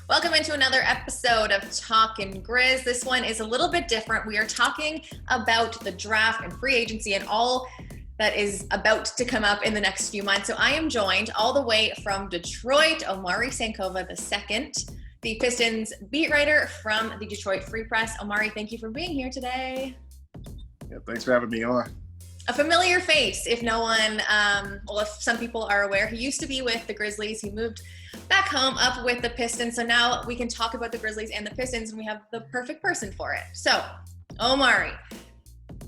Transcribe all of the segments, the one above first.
Welcome into another episode of Talkin Grizz. This one is a little bit different. We are talking about the draft and free agency and all that is about to come up in the next few months. So I am joined all the way from Detroit, Omari Sankofa II, the Pistons beat writer from the Detroit Free Press. Omari, thank you for being here today. Yeah, thanks for having me on. A familiar face, if no one, if some people are aware. He used to be with the Grizzlies. He moved back home up with the Pistons. So now we can talk about the Grizzlies and the Pistons, and we have the perfect person for it. So, Omari,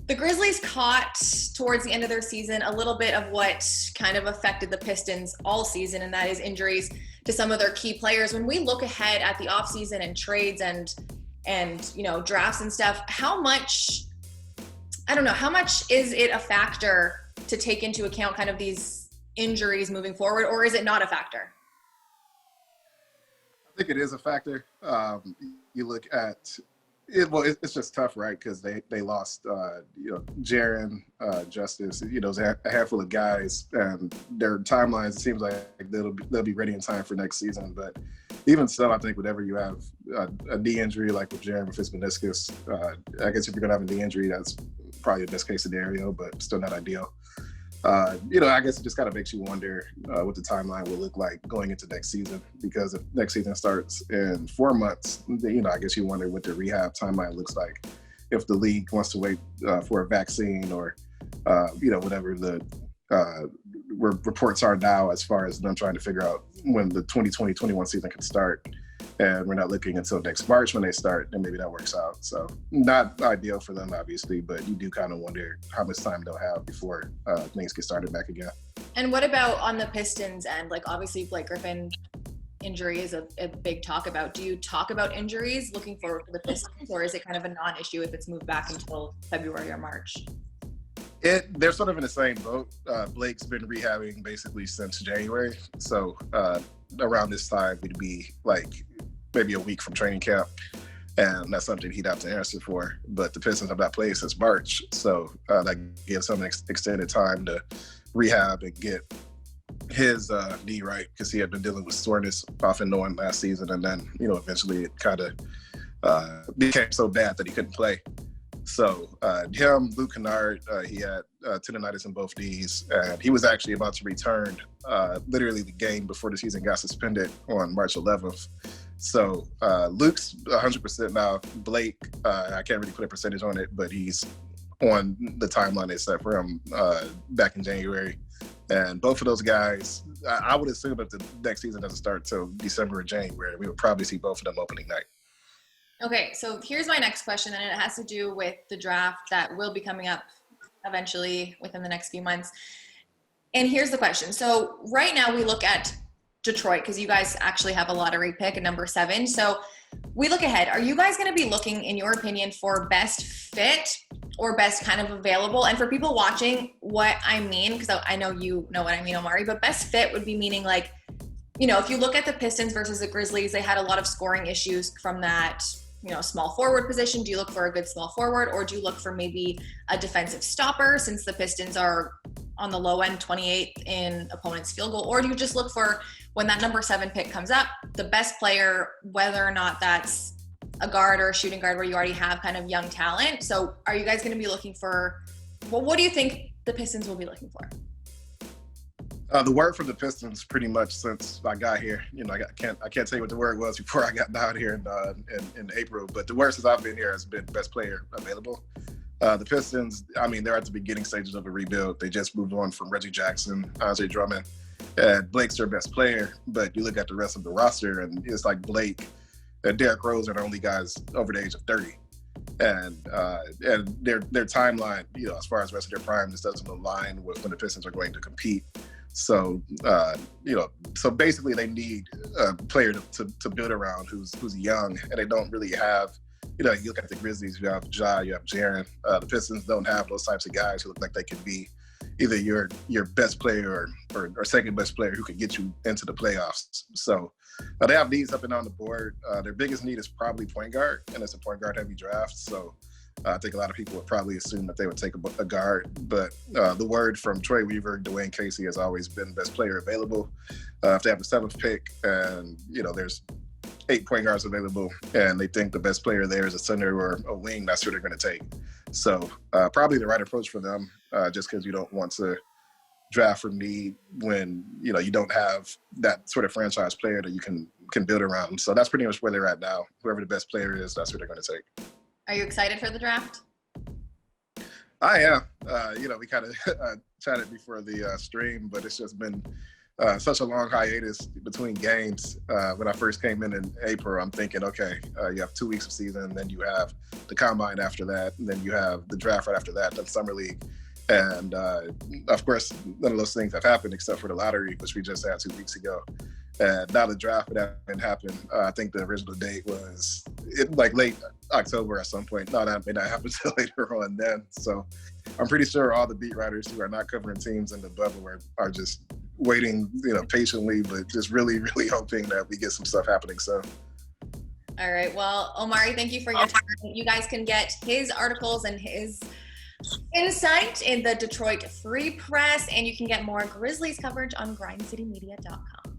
the Grizzlies caught towards the end of their season a little bit of what kind of affected the Pistons all season, and that is injuries to some of their key players. When we look ahead at the offseason and trades and drafts and stuff, how much is it a factor to take into account kind of these injuries moving forward, or is it not a factor? I think it is a factor. You look at it, well, it's just tough, right? Because they lost, Jaren, Justice, there's a handful of guys, and their timelines, it seems like they'll be ready in time for next season. But even so, I think whenever you have a knee injury, like with Jaren with his meniscus, I guess if you're going to have a knee injury, that's probably the best case scenario, but still not ideal. I guess it just kind of makes you wonder what the timeline will look like going into next season, because if next season starts in 4 months, I guess you wonder what the rehab timeline looks like. If the league wants to wait for a vaccine or, whatever the reports are now as far as them trying to figure out when the 2020-21 season can start. And we're not looking until next March when they start, and maybe that works out. So not ideal for them, obviously, but you do kind of wonder how much time they'll have before things get started back again. And what about on the Pistons end? Like, obviously, Blake Griffin injury is a big talk about. Do you talk about injuries looking forward to the Pistons, or is it kind of a non-issue if it's moved back until February or March? They're sort of in the same boat. Blake's been rehabbing basically since January. So around this time, we'd be like maybe a week from training camp, and that's something he'd have to answer for. But the Pistons have not played since March, so that gives him extended time to rehab and get his knee right, because he had been dealing with soreness off and on last season, and then eventually it kind of became so bad that he couldn't play. So him, Luke Kennard, he had tendonitis in both knees, and he was actually about to return literally the game before the season got suspended on March 11th. So Luke's 100% now. Blake, I can't really put a percentage on it, but he's on the timeline they set for him back in January. And both of those guys, I would assume if the next season doesn't start till December or January, we would probably see both of them opening night. Okay, so here's my next question, and it has to do with the draft that will be coming up eventually within the next few months. And here's the question. So right now we look at Detroit, because you guys actually have a lottery pick at number 7. So we look ahead. Are you guys going to be looking, in your opinion, for best fit or best kind of available? And for people watching, what I mean, because I know you know what I mean, Omari, but best fit would be meaning like, if you look at the Pistons versus the Grizzlies, they had a lot of scoring issues from that small forward position. Do you look for a good small forward, or do you look for maybe a defensive stopper, since the Pistons are on the low end 28th in opponent's field goal? Or do you just look for, when that number 7 pick comes up, the best player, whether or not that's a guard or a shooting guard where you already have kind of young talent? So are you guys going to be looking for, what do you think the Pistons will be looking for? The word from the Pistons, pretty much since I got here, I can't tell you what the word was before I got down here in April, but the word since I've been here has been best player available. The Pistons, they're at the beginning stages of a rebuild. They just moved on from Reggie Jackson, Andre Drummond, and Blake's their best player. But you look at the rest of the roster, and it's like Blake and Derrick Rose are the only guys over the age of 30. And their timeline, as far as the rest of their prime, just doesn't align with when the Pistons are going to compete. So, so basically they need a player to build around who's young, and they don't really have, you look at the Grizzlies, you have Ja, you have Jaren. The Pistons don't have those types of guys who look like they can be either your best player or second best player who could get you into the playoffs. So they have needs up and down the board. Their biggest need is probably point guard, and it's a point guard heavy draft. So I think a lot of people would probably assume that they would take a guard, but the word from Troy Weaver, Dwayne Casey has always been best player available. If they have the 7th pick, and there's 8 point guards available, and they think the best player there is a center or a wing, that's who they're going to take. So probably the right approach for them, just because you don't want to draft for need when you don't have that sort of franchise player that you can build around. So that's pretty much where they're at now. Whoever the best player is, that's who they're going to take. Are you excited for the draft? I am. We kind of chatted before the stream, but it's just been such a long hiatus between games. When I first came in April, I'm thinking, okay, you have 2 weeks of season, and then you have the combine after that, and then you have the draft right after that, then summer league. And of course, none of those things have happened except for the lottery, which we just had 2 weeks ago. And now the draft didn't happen. I think the original date was late October at some point. No, that may not happen until later on then. So I'm pretty sure all the beat writers who are not covering teams in the bubble are just waiting, patiently, but just really, really hoping that we get some stuff happening soon. All right. Well, Omari, thank you for your time. You guys can get his articles and his insight in the Detroit Free Press, and you can get more Grizzlies coverage on grindcitymedia.com.